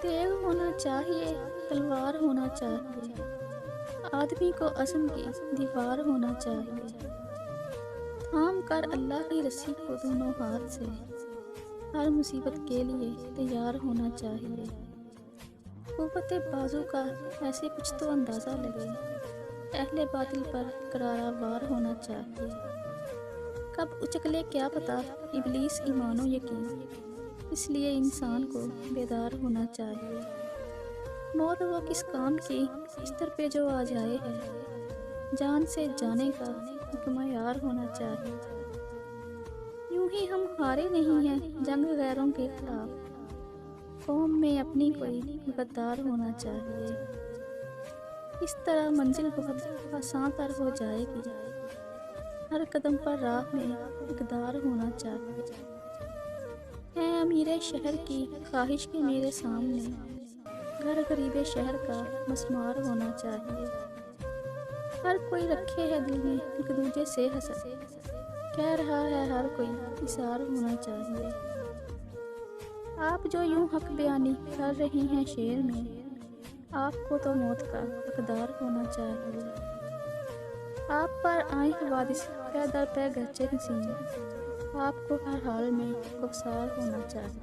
تیغ ہونا چاہیے، تلوار ہونا چاہیے، آدمی کو عزم کی دیوار ہونا چاہیے، تھام کر اللہ کی رسی کو دونوں ہاتھ سے ہر مصیبت کے لیے تیار ہونا چاہیے۔ قوت بازو کا ایسے کچھ تو اندازہ لگے، اہل باطل پر کرارا وار ہونا چاہیے۔ کب اچکلے کیا پتہ ابلیس ایمان و یقین، اس لیے انسان کو بیدار ہونا چاہیے۔ موت وہ کس کام کی بستر پہ جو آ جائے ہے، جان سے جانے کا ایک معیار ہونا چاہیے۔ یوں ہی ہم ہارے نہیں ہیں جنگ غیروں کے خلاف، قوم میں اپنی کوئی غدار ہونا چاہیے۔ اس طرح منزل بہت آسان تر ہو جائے گی، ہر قدم پر راہ میں اقدار ہونا چاہیے۔ ہے امیر شہر کی خواہش کے میرے سامنے، گھر غریب شہر کا مسمار ہونا چاہیے۔ ہر کوئی رکھے ہے دل میں ایک دوجے سے حسد، کہہ رہا ہے ہر کوئی اثار ہونا چاہیے۔ آپ جو یوں حق بیانی کر رہی ہیں شعر میں، آپ کو تو موت کا حقدار ہونا چاہیے۔ آپ پر آئیں حوادث پے در پے گرچہ نسیم، آپ کو ہر حال میں کوسار ہونا چاہیے۔